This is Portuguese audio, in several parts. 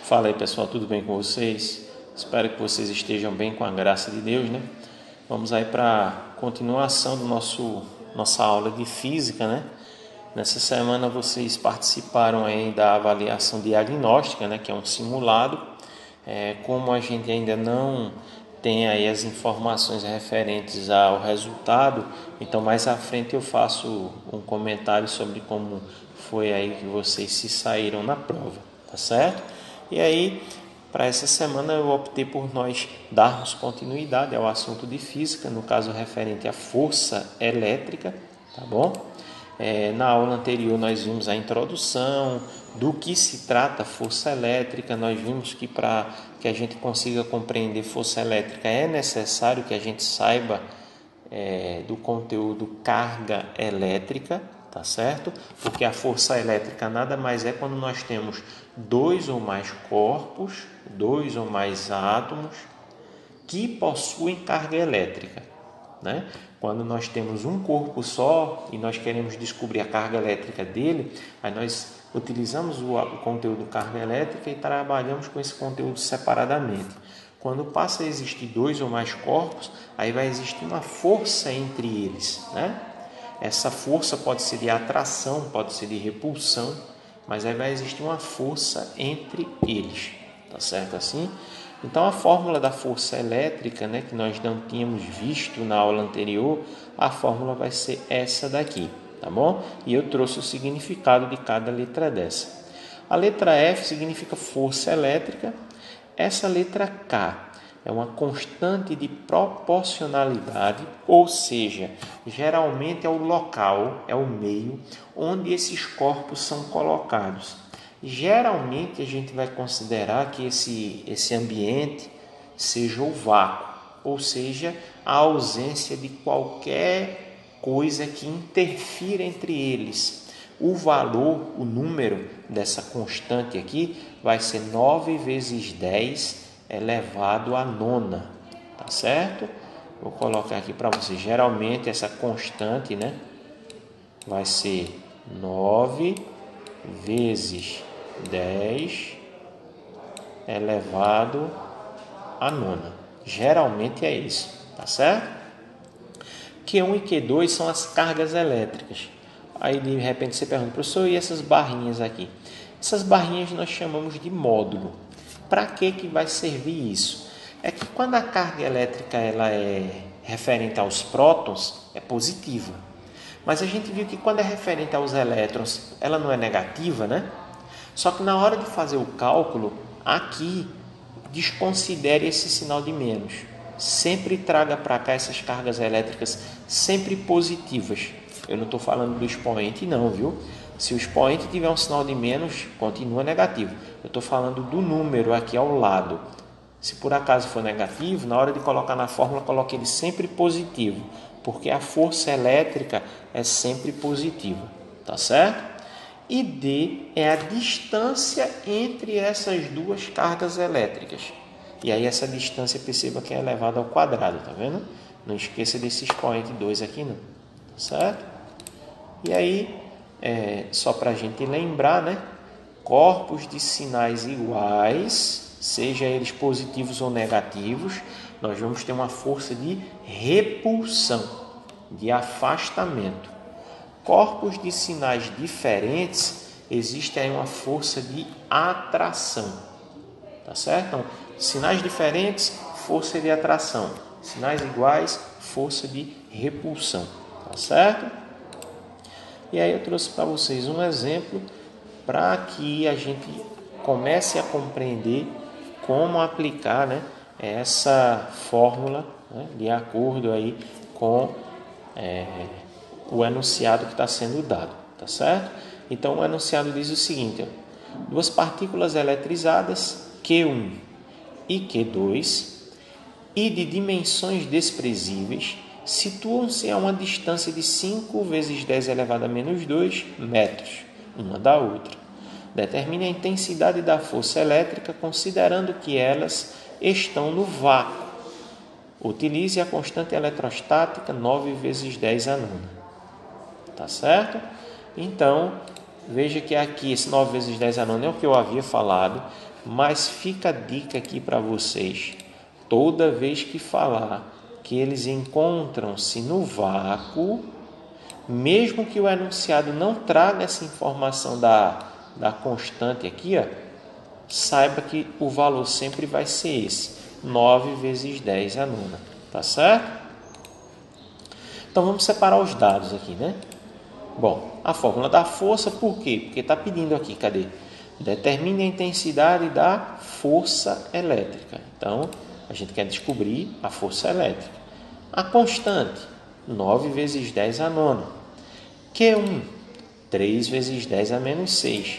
Fala aí, pessoal, tudo bem com vocês? Espero que vocês estejam bem com a graça de Deus, né? Vamos aí para a continuação do nossa aula de física, né? Nessa semana vocês participaram aí da avaliação diagnóstica, né? Que é um simulado. Como a gente ainda não tem aí as informações referentes ao resultado, então mais à frente eu faço um comentário sobre como foi aí que vocês se saíram na prova, tá certo? E aí, para essa semana eu optei por nós darmos continuidade ao assunto de física, no caso referente à força elétrica, tá bom? Na aula anterior nós vimos a introdução do que se trata a força elétrica. Nós vimos que para que a gente consiga compreender força elétrica é necessário que a gente saiba do conteúdo carga elétrica, tá certo? Porque a força elétrica nada mais é quando nós temos dois ou mais corpos, dois ou mais átomos que possuem carga elétrica, né? Quando nós temos um corpo só e nós queremos descobrir a carga elétrica dele, aí nós utilizamos o conteúdo carga elétrica e trabalhamos com esse conteúdo separadamente. Quando passa a existir dois ou mais corpos, aí vai existir uma força entre eles, né? Essa força pode ser de atração, pode ser de repulsão, mas aí vai existir uma força entre eles, tá certo assim? Então a fórmula da força elétrica, né, que nós não tínhamos visto na aula anterior, a fórmula vai ser essa daqui, tá bom? E eu trouxe o significado de cada letra dessa. A letra F significa força elétrica. Essa letra K é uma constante de proporcionalidade, ou seja, geralmente é o local, é o meio onde esses corpos são colocados. Geralmente a gente vai considerar que esse ambiente seja o vácuo, ou seja, a ausência de qualquer coisa que interfira entre eles. O valor, o número dessa constante aqui vai ser 9 vezes 10 elevado à nona, tá certo? Vou colocar aqui para vocês. Geralmente essa constante, né, vai ser 9 vezes 10 elevado à nona. Geralmente é isso, tá certo? Q1 e Q2 são as cargas elétricas. Aí de repente você pergunta, professor, e essas barrinhas aqui? Essas barrinhas nós chamamos de módulo. Para que vai servir isso? É que quando a carga elétrica ela é referente aos prótons, é positiva. Mas a gente viu que quando é referente aos elétrons, ela não é negativa, né? Só que na hora de fazer o cálculo, aqui, desconsidere esse sinal de menos. Sempre traga para cá essas cargas elétricas sempre positivas. Eu não estou falando do expoente não, viu? Se o expoente tiver um sinal de menos, continua negativo. Eu estou falando do número aqui ao lado. Se por acaso for negativo, na hora de colocar na fórmula, coloque ele sempre positivo, porque a força elétrica é sempre positiva, tá certo? E D é a distância entre essas duas cargas elétricas. E aí essa distância, perceba que é elevada ao quadrado, tá vendo? Não esqueça desse expoente 2 aqui não, tá certo? E aí, só para a gente lembrar, né? Corpos de sinais iguais, seja eles positivos ou negativos, nós vamos ter uma força de repulsão, de afastamento. Corpos de sinais diferentes, existe aí uma força de atração, tá certo? Então, sinais diferentes, força de atração. Sinais iguais, força de repulsão, tá certo? E aí eu trouxe para vocês um exemplo para que a gente comece a compreender como aplicar, né, essa fórmula, né, de acordo aí com o enunciado que está sendo dado, tá certo? Então o enunciado diz o seguinte: duas partículas eletrizadas Q1 e Q2 e de dimensões desprezíveis situam-se a uma distância de 5 vezes 10 elevado a menos 2 metros, uma da outra. Determine a intensidade da força elétrica considerando que elas estão no vácuo. Utilize a constante eletrostática 9 vezes 10 a nona. Tá certo? Então, veja que aqui esse 9 vezes 10 a nona é o que eu havia falado. Mas fica a dica aqui para vocês. Toda vez que falar que eles encontram-se no vácuo, mesmo que o enunciado não traga essa informação da constante aqui, ó, saiba que o valor sempre vai ser esse. 9 vezes 10 a nona. Tá certo? Então, vamos separar os dados aqui, né? Bom, a fórmula da força, por quê? Porque está pedindo aqui, cadê? Determine a intensidade da força elétrica. Então, a gente quer descobrir a força elétrica. A constante, 9 vezes 10 a nona. Q1, 3 vezes 10 a menos 6.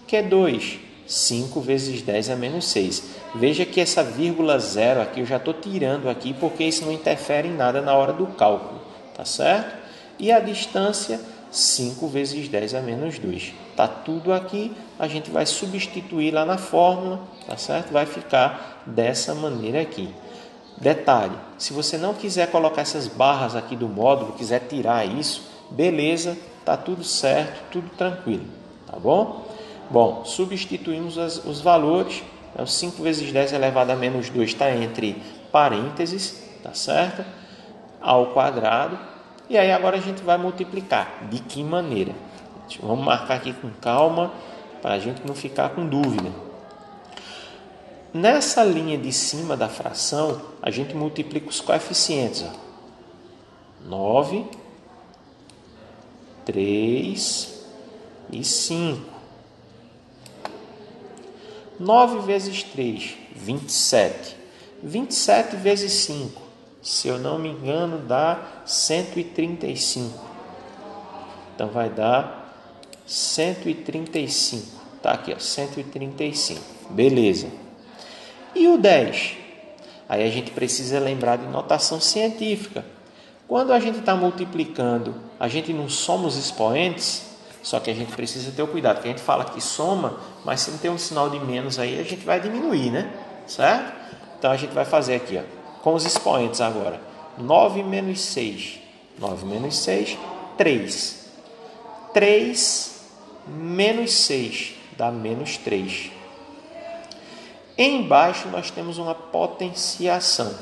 Q2, 5 vezes 10 a menos 6. Veja que essa vírgula zero aqui eu já estou tirando aqui, porque isso não interfere em nada na hora do cálculo. Tá certo? E a distância, 5 vezes 10 a menos 2. Está tudo aqui, a gente vai substituir lá na fórmula, tá certo? Vai ficar dessa maneira aqui. Detalhe, se você não quiser colocar essas barras aqui do módulo, quiser tirar isso, beleza, tá tudo certo, tudo tranquilo, tá bom? Bom, substituímos os valores, né? O 5 vezes 10 elevado a menos 2 está entre parênteses, tá certo? Ao quadrado. E aí agora a gente vai multiplicar. De que maneira? Vamos marcar aqui com calma para a gente não ficar com dúvida. Nessa linha de cima da fração, a gente multiplica os coeficientes. 9, 3 e 5. 9 vezes 3, 27. 27 vezes 5. Se eu não me engano, dá 135. Então, vai dar 135. Tá aqui, ó, 135. Beleza. E o 10? Aí a gente precisa lembrar de notação científica. Quando a gente está multiplicando, a gente não soma os expoentes, só que a gente precisa ter o cuidado, porque a gente fala que soma, mas se não tem um sinal de menos aí, a gente vai diminuir, né? Certo? Então, a gente vai fazer aqui, ó, com os expoentes agora. 9 menos 6. 9 menos 6, 3. 3 menos 6 dá menos 3. Embaixo nós temos uma potenciação.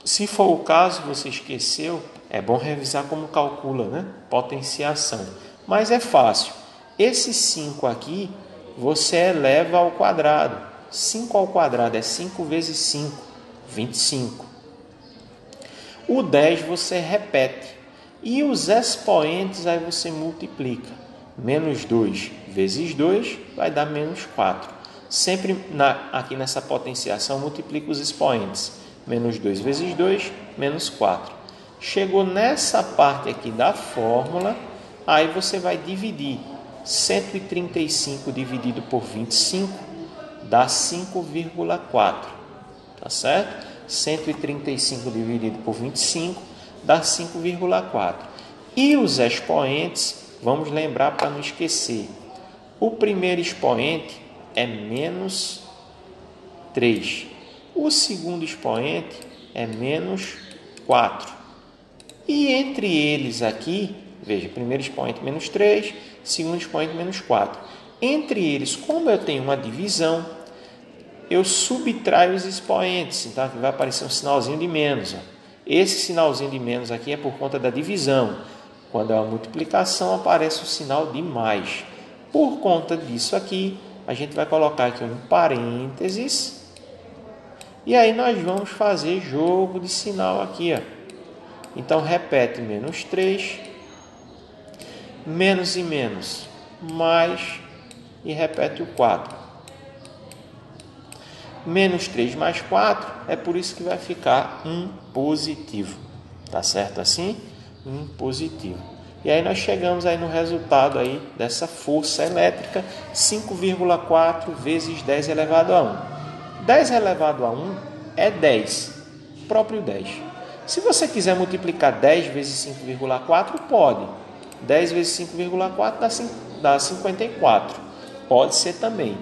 Se for o caso, você esqueceu, é bom revisar como calcula, né? Potenciação. Mas é fácil. Esse 5 aqui, você eleva ao quadrado. 5 ao quadrado é 5 vezes 5, 25. O 10 você repete. E os expoentes aí você multiplica. Menos 2 vezes 2 vai dar menos 4. Sempre aqui nessa potenciação, multiplica os expoentes. Menos 2 vezes 2, menos 4. Chegou nessa parte aqui da fórmula, aí você vai dividir. 135 dividido por 25 dá 5,4. Tá certo? 135 dividido por 25 dá 5,4. E os expoentes, vamos lembrar para não esquecer. O primeiro expoente é menos 3. O segundo expoente é menos 4. E entre eles aqui, veja, primeiro expoente menos 3, segundo expoente menos 4. Entre eles, como eu tenho uma divisão, eu subtraio os expoentes, então aqui vai aparecer um sinalzinho de menos. Esse sinalzinho de menos aqui é por conta da divisão. Quando é uma multiplicação, aparece o sinal de mais. Por conta disso aqui, a gente vai colocar aqui um parênteses. E aí nós vamos fazer jogo de sinal aqui. Ó. Então, repete menos 3, menos e menos, mais, e repete o 4. Menos 3 mais 4, é por isso que vai ficar um positivo. Tá certo assim? Um positivo. E aí nós chegamos aí no resultado aí dessa força elétrica, 5,4 vezes 10 elevado a 1. 10 elevado a 1 é 10, próprio 10. Se você quiser multiplicar 10 vezes 5,4, pode. 10 vezes 5,4 dá 54. Pode ser também.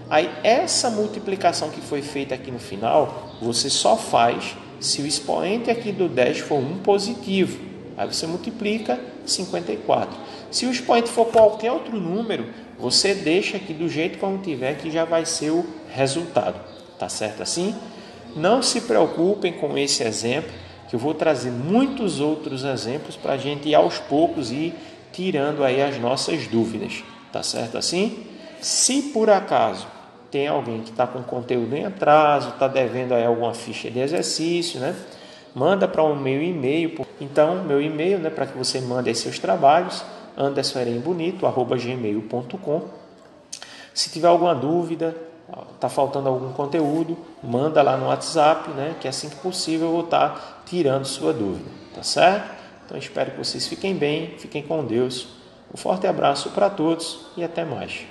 Aí essa multiplicação que foi feita aqui no final, você só faz se o expoente aqui do 10 for um positivo. Aí você multiplica 54. Se o expoente for qualquer outro número, Você deixa aqui do jeito como tiver, que já vai ser o resultado. Tá certo assim? Não se preocupem com esse exemplo, que eu vou trazer muitos outros exemplos para a gente ir aos poucos e ir tirando aí as nossas dúvidas. Tá certo assim? Se por acaso tem alguém que está com conteúdo em atraso, está devendo aí alguma ficha de exercício, né? Manda para o meu e-mail. Então, meu e-mail, né, para que você mande aí seus trabalhos, andersoerembonito@gmail.com. Se tiver alguma dúvida, está faltando algum conteúdo, manda lá no WhatsApp, né, que assim que possível eu vou estar tirando sua dúvida, tá certo? Então, espero que vocês fiquem bem, fiquem com Deus. Um forte abraço para todos e até mais.